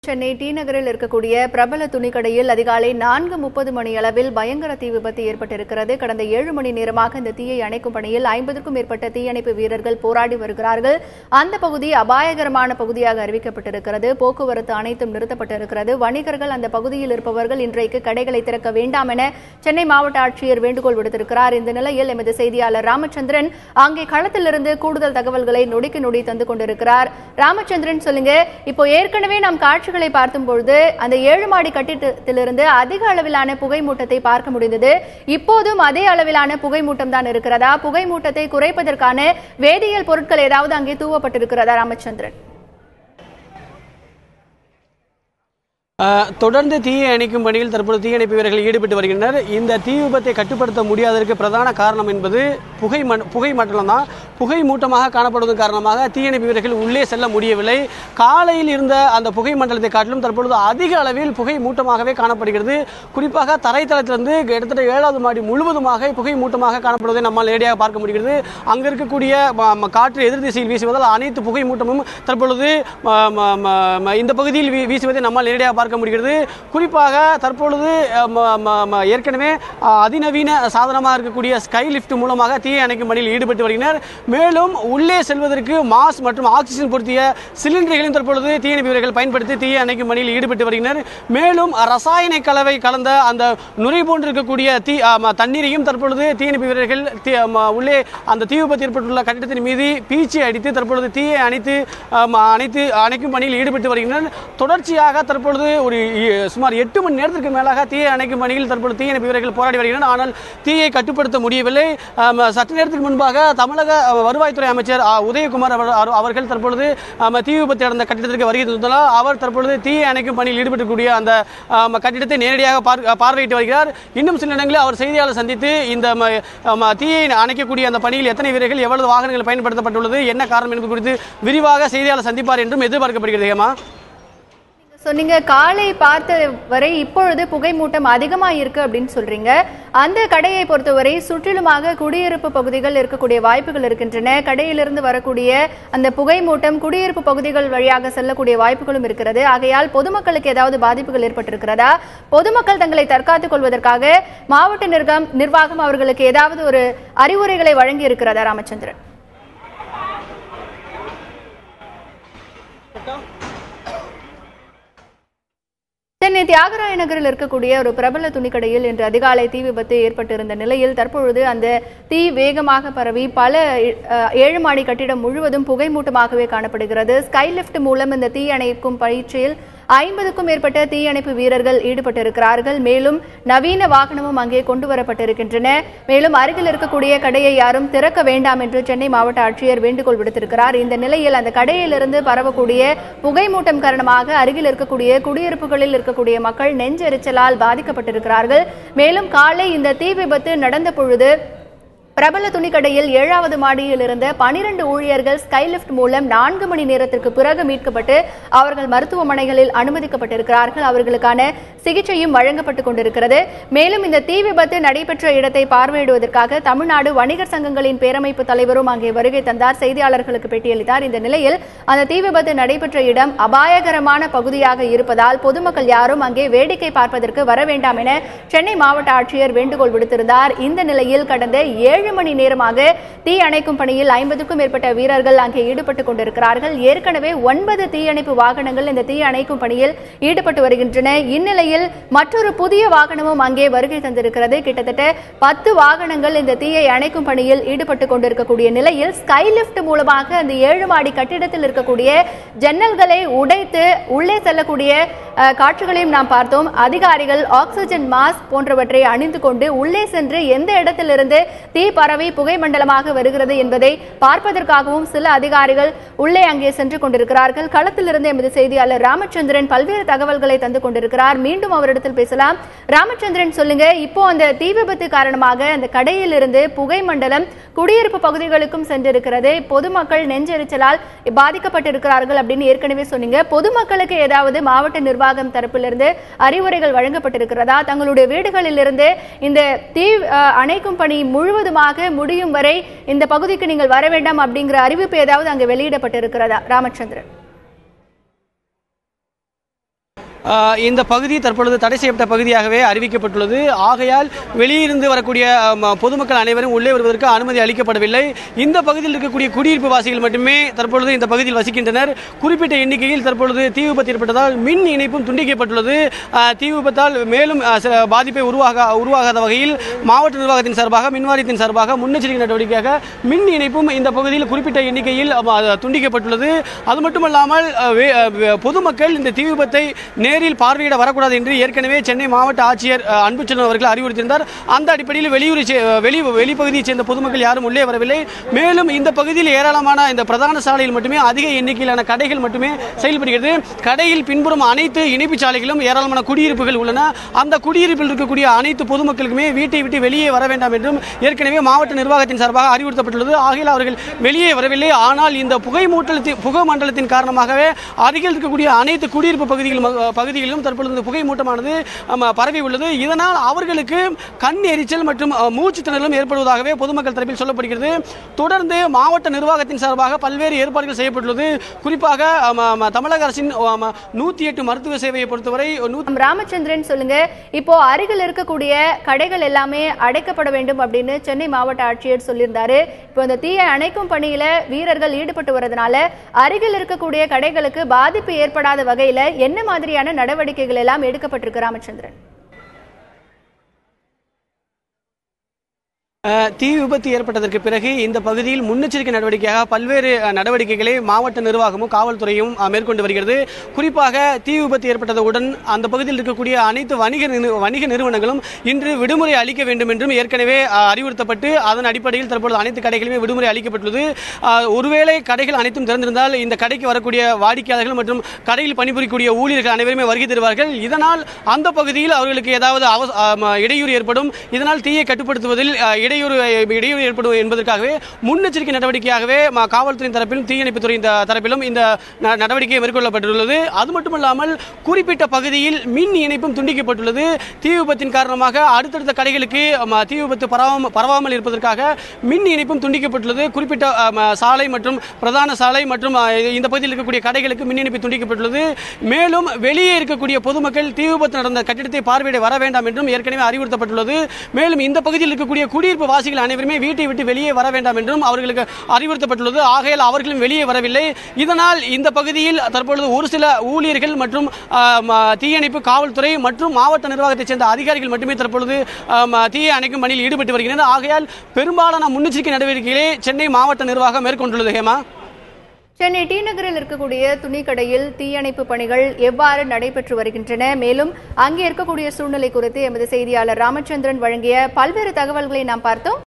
Chennai D நகரில் இருக்கக்கூடிய பிரபல துணிக்கடையில் அதிகாலை 4:30 மணியளவில் பயங்கர தீ விபத்து ஏற்பட்டிருக்கிறது. கடந்த 7 மணி நேரமாக இந்த தீயை அணைக்கும் பணியில் 50க்கும் மேற்பட்ட தீயணைப்பு வீரர்கள் போராடி வருகிறார்கள். அந்த பகுதி அபாயகரமான பகுதியாக அறிவிக்கப்பட்டிருக்கிறது. போக்குவரத்து அனைத்தும் நிறுத்தப்பட்டிருக்கிறது. வணிகர்கள் அந்த பகுதியில் இருப்பவர்கள் இன்றைக்கு கடைகளை திறக்க வேண்டாம் என சென்னை மாவட்ட ஆட்சியர் வேண்டுகோள் விடுத்திருக்கிறார். இந்த நிலையில் எமது செய்தியாளர் ராமச்சந்திரன் அங்கே களத்திலிருந்து கூடுதல் தகவல்களை நொடிக்கு நொடி தந்து கொண்டிருக்கிறார். ராமச்சந்திரன், சொல்லுங்க, இப்போ ஏற்கனவே நாம் காட்சிகளை பார்த்தும் பொழுது அந்த 7 மாடி கட்டிடத்திலிருந்து அதிக அளவிலான புகை மூட்டத்தை பார்க்க முடிந்தது. இப்போதும் அதே அளவிலான புகை மூட்டம் தான் இருக்கிறதா? புகை மூட்டத்தை குறைப்பதற்கான வேதியியல் பொருட்கள் ஏதாவது அங்கே தூவப்பட்டிருக்கிறதா? ராமச்சந்திரன், தொடர்ந்து தீயை அணைக்கும் பணியில் தற்போது தீயணைப்பு வீரர்கள் ஈடுபட்டு வருகின்றனர். இந்த தீ விபத்தை கட்டுப்படுத்த முடியாததற்கு பிரதான காரணம் என்பது புகை மண்டலம் தான். புகை மூட்டமாக காணப்படுவதன் காரணமாக தீயணைப்பு வீரர்கள் உள்ளே செல்ல முடியவில்லை. காலையில் இருந்த அந்த புகை மண்டலத்தை காட்டிலும் தற்பொழுது அதிக அளவில் புகை மூட்டமாகவே காணப்படுகிறது. குறிப்பாக தரைத்தளத்திலிருந்து கிட்டத்தட்ட 7வது மாடி முழுவதுமாக புகை மூட்டமாக காணப்படுவதை நம்மால் நேரடியாக பார்க்க முடிகிறது. அங்கு இருக்கக்கூடிய காற்று எதிர் திசையில் வீசுவதால் அனைத்து புகை மூட்டமும் தற்பொழுது இந்த பகுதியில் வீசுவதை நம்மால் நேரடியாக பார்க்க முடிகிறது. குறிப்பாக தற்பொழுது ஏற்கனவே அதிநவீன சாதனமாக இருக்கக்கூடிய ஸ்கை லிப்ட் மூலமாக தீயை அணைக்கும் பணியில் ஈடுபட்டு வருகின்றனர். மேலும் உள்ளே செல்வதற்கு மாஸ்க் மற்றும் ஆக்சிஜன் பொருத்திய சிலிண்டர்களையும் தற்பொழுது தீயணைப்பு வீரர்கள் பயன்படுத்தி தீயை அணைக்கும் பணியில் ஈடுபட்டு வருகின்றனர். மேலும் ரசாயன கலவை கலந்த அந்த நுரை போன்று இருக்கக்கூடிய தண்ணீரையும் தற்பொழுது தீயணைப்பு வீரர்கள் உள்ளே அந்த தீ விபத்து ஏற்பட்டுள்ள கட்டிடத்தின் மீது பீச்சி அடித்து தற்பொழுது தீயை அணைக்கும் பணியில் ஈடுபட்டு வருகின்றனர். தொடர்ச்சியாக தற்பொழுது ஒரு சுமார் 8 மணி நேரத்திற்கு மேலாக தீயை அணைக்கும் பணியில் தற்பொழுது தீயணைப்பு வீரர்கள் போராடி வருகின்றனர். ஆனால் தீயை கட்டுப்படுத்த முடியவில்லை. சற்று நேரத்துக்கு முன்பாக தமிழக வருவாய்த்துறை அமைச்சர் உதயகுமார் அவர்கள் தற்பொழுது தீ விபத்து நடந்த கட்டிடத்திற்கு வருகை தந்துள்ளார். அவர் தற்பொழுது தீயை அணைக்கும் பணியில் ஈடுபடக்கூடிய அந்த கட்டிடத்தை நேரடியாக பார்வையிட்டு வருகிறார். இன்னும் சில இடங்களில் அவர் செய்தியாளர் சந்தித்து இந்த தீயை அணைக்கக்கூடிய அந்த பணியில் எத்தனை வீரர்கள் எவ்வளவு வாகனங்கள் பயன்படுத்தப்பட்டுள்ளது, என்ன காரணம் என்பது குறித்து விரிவாக செய்தியாளர் சந்திப்பார் என்றும் எதிர்பார்க்கப்படுகிறது. ஏமா சொன்னீங்க, காலை பார்த்த வரை இப்பொழுது புகை மூட்டம் அதிகமா இருக்கு அப்படின்னு சொல்றீங்க. அந்த கடையை பொறுத்தவரை சுற்றிலுமாக குடியிருப்பு பகுதிகள் இருக்கக்கூடிய வாய்ப்புகள் இருக்கின்றன. கடையிலிருந்து வரக்கூடிய அந்த புகை மூட்டம் குடியிருப்பு பகுதிகள் வழியாக செல்லக்கூடிய வாய்ப்புகளும் இருக்கிறது. ஆகையால் பொதுமக்களுக்கு ஏதாவது பாதிப்புகள் ஏற்பட்டிருக்கிறதா? பொதுமக்கள் தங்களை தற்காத்துக் கொள்வதற்காக மாவட்ட நிர்வாகம் அவர்களுக்கு ஏதாவது ஒரு அறிவுரைகளை வழங்கி இருக்கிறதா? ராமச்சந்திரன், சென்னை தியாகராய நகரில் இருக்கக்கூடிய ஒரு பிரபல துணிக்கடையில் இன்று அதிகாலை தீ விபத்து ஏற்பட்டிருந்த நிலையில் தற்பொழுது அந்த தீ வேகமாக பரவி பல 7 மாடி கட்டிடம் முழுவதும் புகை மூட்டமாகவே காணப்படுகிறது. ஸ்கை லிப்ட் மூலம் இந்த தீ அணைக்கும் பயிற்சியில் 50க்கும் மேற்பட்ட தீயணைப்பு வீரர்கள் ஈடுபட்டிருக்கிறார்கள். மேலும் நவீன வாகனமும் அங்கே கொண்டு வரப்பட்டிருக்கின்றன. மேலும் அருகில் இருக்கக்கூடிய கடையை யாரும் திறக்க வேண்டாம் என்று சென்னை மாவட்ட ஆட்சியர் வேண்டுகோள் விடுத்திருக்கிறார். இந்த நிலையில் அந்த கடையிலிருந்து பரவக்கூடிய புகை மூட்டம் காரணமாக அருகில் இருக்கக்கூடிய குடியிருப்புகளில் இருக்கக்கூடிய மக்கள் நெஞ்செரிச்சலால் பாதிக்கப்பட்டிருக்கிறார்கள். மேலும் காலை இந்த தீ விபத்து நடந்த பொழுது பிரபல துணிக்கடையில் 7வது மாடியில் இருந்த 12 ஊழியர்கள் ஸ்கை லிப்ட் மூலம் 4 மணி நேரத்திற்கு பிறகு மீட்கப்பட்டு அவர்கள் மருத்துவமனைகளில் அனுமதிக்கப்பட்டிருக்கிறார்கள். அவர்களுக்கான சிகிச்சையும் வழங்கப்பட்டுக் கொண்டிருக்கிறது. மேலும் இந்த தீ விபத்து நடைபெற்ற இடத்தை பார்வையிடுவதற்காக தமிழ்நாடு வணிகர் சங்கங்களின் பேரமைப்பு தலைவரும் அங்கே வருகை தந்தார். செய்தியாளர்களுக்கு பேட்டியளித்தார். இந்த நிலையில் அந்த தீ விபத்து நடைபெற்ற இடம் அபாயகரமான பகுதியாக இருப்பதால் பொதுமக்கள் யாரும் அங்கே வேடிக்கை பார்ப்பதற்கு வர வேண்டாம் என சென்னை மாவட்ட ஆட்சியர் வேண்டுகோள் விடுத்திருந்தார். இந்த நிலையில் கடந்த 7 மணி நேரமாக தீ அணைக்கும் பணியில் 50க்கும் மேற்பட்ட வீரர்கள் அங்கே ஈடுபட்டுக் கொண்டிருக்கிறார்கள். ஏற்கனவே 9 தீயணைப்பு வாகனங்கள் இந்த தீ அணைக்கும் பணியில் ஈடுபட்டு வருகின்றன. இந்நிலையில் மற்றொரு புதிய வாகனமும் அங்கே வருகை தந்திருக்கிறது. கிட்டத்தட்ட 10 வாகனங்கள் இந்த தீயை அணைக்கும் பணியில் ஈடுபட்டுக் கொண்டிருக்கக்கூடிய நிலையில் ஸ்கை லிப்ட் மூலமாக அந்த 7 மாடி கட்டிடத்தில் இருக்கக்கூடிய ஜன்னல்களை உடைத்து உள்ளே செல்லக்கூடிய காட்சிகளையும் நாம் பார்த்தோம். அதிகாரிகள் ஆக்சிஜன் மாஸ்க் போன்றவற்றை அணிந்து கொண்டு உள்ளே சென்று எந்த இடத்திலிருந்து தீ பரவி புகை மண்டலமாக வருகிறது என்பதை பார்ப்பதற்காகவும் சில அதிகாரிகள் உள்ளே அங்கே சென்று கொண்டிருக்கிறார்கள். களத்திலிருந்து எமது செய்தியாளர் ராமச்சந்திரன் பல்வேறு தகவல்களை தந்து கொண்டிருக்கிறார். மீண்டும் அவரிடத்தில் பேசலாம். ராமச்சந்திரன், சொல்லுங்க, இப்போ அந்த தீ விபத்து காரணமாக அந்த கடையிலிருந்து புகை மண்டலம் குடியிருப்பு பகுதிகளுக்கும் சென்றிருக்கிறது. பொதுமக்கள் நெஞ்செரிச்சலால் பாதிக்கப்பட்டிருக்கிறார்கள் அப்படின்னு ஏற்கனவே சொன்னீங்க. பொதுமக்களுக்கு ஏதாவது மாவட்ட நிர்வாகம் தரப்பிலிருந்து அறிவுரைகள் வழங்கப்பட்டிருக்கிறதா? தங்களுடைய வீடுகளில் இருந்து இந்த தீ அணைக்கும் பணி முழுவதுமாக முடியும் வரை இந்த பகுதிக்கு நீங்கள் வர வேண்டாம் அப்படிங்கிற அறிவிப்பு ஏதாவது அங்கே வெளியிடப்பட்டிருக்கிறதா? ராமச்சந்திரன். இந்த பகுதி தற்பொழுது தடை செய்யப்பட்ட பகுதியாகவே அறிவிக்கப்பட்டுள்ளது. ஆகையால் வெளியிருந்து வரக்கூடிய பொதுமக்கள் அனைவரும் உள்ளே வருவதற்கு அனுமதி அளிக்கப்படவில்லை. இந்த பகுதியில் இருக்கக்கூடிய குடியிருப்பு வாசிகள் மட்டுமே தற்பொழுது இந்த பகுதியில் வசிக்கின்றனர். குறிப்பிட்ட எண்ணிக்கையில் தற்பொழுது தீ விபத்து ஏற்பட்டதால் மின் இணைப்பும் துண்டிக்கப்பட்டுள்ளது. தீ விபத்தால் மேலும் பாதிப்பை உருவாகாத வகையில் மாவட்ட நிர்வாகத்தின் சார்பாக மின்வாரியத்தின் சார்பாக முன்னெச்சரிக்கை நடவடிக்கையாக மின் இணைப்பும் இந்த பகுதியில் குறிப்பிட்ட எண்ணிக்கையில் துண்டிக்கப்பட்டுள்ளது. அது மட்டுமல்லாமல் பொதுமக்கள் இந்த தீ விபத்தை நேரில் பார்வையிட வரக்கூடாது என்று ஏற்கனவே சென்னை மாவட்ட ஆட்சியர் அன்புச்செல்வன் அவர்கள் அறிவுறுத்தியிருந்தார். அந்த அடிப்படையில் வெளிப்பகுதியைச் சேர்ந்த பொதுமக்கள் யாரும் உள்ளே வரவில்லை. மேலும் இந்த பகுதியில் ஏராளமான இந்த பிரதான சாலையில் மட்டுமே அதிக எண்ணிக்கையிலான கடைகள் மட்டுமே செயல்படுகிறது. கடையில் பின்புறம் அனைத்து இணைப்பு சாலைகளும் ஏராளமான குடியிருப்புகள் உள்ளன. அந்த குடியிருப்பில் இருக்கக்கூடிய அனைத்து பொதுமக்களுக்குமே வீட்டை விட்டு வெளியே வர வேண்டாம் என்றும் ஏற்கனவே மாவட்ட நிர்வாகத்தின் சார்பாக அறிவுறுத்தப்பட்டுள்ளது. ஆகையால் அவர்கள் வெளியே வரவில்லை. ஆனால் இந்த புகை மண்டலத்தின் காரணமாகவே அருகில் இருக்கக்கூடிய அனைத்து குடியிருப்பு பகுதிகளிலும் தற்பொழுது புகை மூட்டமானது பரவி உள்ளது. இதனால் அவர்களுக்கு கண் எரிச்சல் மற்றும் மூச்சு திணறலும் ஏற்படுவதாகவே பொதுமக்கள் தரப்பில் சொல்லப்படுகிறது. தொடர்ந்து மாவட்ட நிர்வாகத்தின் சார்பாக பல்வேறு ஏற்பாடுகள் செய்யப்பட்டுள்ளது. குறிப்பாக தமிழக அரசின் 108 மருத்துவ சேவையை பொறுத்தவரை ராமச்சந்திரன் சொல்லுங்க, இப்போ அருகில் இருக்கக்கூடிய கடைகள் எல்லாமே அடைக்கப்பட வேண்டும் அப்படின்னு சென்னை மாவட்ட ஆட்சியர் சொல்லியிருந்தாரு. இப்போ இந்த தீயை அணைக்கும் பணியில வீரர்கள் ஈடுபட்டு வருவதனால அருகில் இருக்கக்கூடிய கடைகளுக்கு பாதிப்பு ஏற்படாத வகையில என்ன மாதிரியான நடவடிக்கைகள் எல்லாம் எடுக்கப்பட்டிருக்கு ராமச்சந்திரன்? தீ விபத்து ஏற்பட்டதற்கு பிறகு இந்த பகுதியில் முன்னெச்சரிக்கை நடவடிக்கையாக பல்வேறு நடவடிக்கைகளை மாவட்ட நிர்வாகமும் காவல்துறையும் மேற்கொண்டு வருகிறது. குறிப்பாக தீ விபத்து ஏற்பட்டதுடன் அந்த பகுதியில் இருக்கக்கூடிய அனைத்து வணிக நிறுவனங்களும் இன்று விடுமுறை அளிக்க வேண்டும் என்றும் ஏற்கனவே அறிவுறுத்தப்பட்டு அதன் அடிப்படையில் தற்பொழுது அனைத்து கடைகளுமே விடுமுறை அளிக்கப்பட்டுள்ளது. ஒருவேளை கடைகள் அனைத்தும் திறந்திருந்தால் இந்த கடைக்கு வரக்கூடிய வாடிக்கையாளர்கள் மற்றும் கடையில் பணிபுரியக்கூடிய ஊழியர்கள் அனைவருமே வருகை தருவார்கள். இதனால் அந்த பகுதியில் அவர்களுக்கு ஏதாவது இடையூறு ஏற்படும். இதனால் தீயை கட்டுப்படுத்துவதில் இடையூறு ஏற்படும் என்பதற்காகவே முன்னெச்சரிக்கை நடவடிக்கையாகவே காவல்துறை தரப்பிலும் தீயணைப்புத்துறை தரப்பிலும் இந்த நடவடிக்கை மேற்கொள்ளப்பட்டுள்ளது. அது மட்டுமல்லாமல் குறிப்பிட்ட பகுதியில் மின் இணைப்பும் துண்டிக்கப்பட்டுள்ளது. தீ விபத்தின் காரணமாக அடுத்தடுத்த கடைகளுக்கு தீ விபத்து பரவாமல் இருப்பதற்காக மின் இணைப்பும் துண்டிக்கப்பட்டுள்ளது. குறிப்பிட்ட சாலை மற்றும் பிரதான சாலை மற்றும் இந்த பகுதியில் இருக்கக்கூடிய கடைகளுக்கு மின் இணைப்பு துண்டிக்கப்பட்டுள்ளது. மேலும் வெளியே இருக்கக்கூடிய பொதுமக்கள் தீ விபத்து நடந்த கட்டிடத்தை பார்வையிட வர வேண்டாம் என்றும் ஏற்கனவே அறிவுறுத்தப்பட்டுள்ளது. மேலும் இந்த பகுதியில் இருக்கக்கூடிய குடியிருப்பு வாசிகள் அனைவருமே வீட்டை விட்டு வெளியே வர வேண்டாம் என்றும் அவர்களுக்கு அறிவுறுத்தப்பட்டுள்ளது. ஆகையால் அவர்களும் வெளியே வரவில்லை. இதனால் இந்த பகுதியில் தற்பொழுது ஒரு சில ஊழியர்கள் மற்றும் தீயணைப்பு காவல்துறை மற்றும் மாவட்ட நிர்வாகத்தைச் சேர்ந்த அதிகாரிகள் மட்டுமே தற்பொழுது தீயை அணைக்கும் பணியில் ஈடுபட்டு வருகின்றனர். ஆகையால் பெரும்பாலான முன்னெச்சரிக்கை நடவடிக்கைகளை சென்னை மாவட்ட நிர்வாகம் மேற்கொண்டுள்ளது. ஹேமா, சென்னை டி நகரில் இருக்கக்கூடிய துணிக்கடையில் தீயணைப்பு பணிகள் எவ்வாறு நடைபெற்று வருகின்றன, மேலும் அங்கே இருக்கக்கூடிய சூழ்நிலை குறித்து எமது செய்தியாளர் ராமச்சந்திரன் வழங்கிய பல்வேறு தகவல்களை நாம் பார்த்தோம்.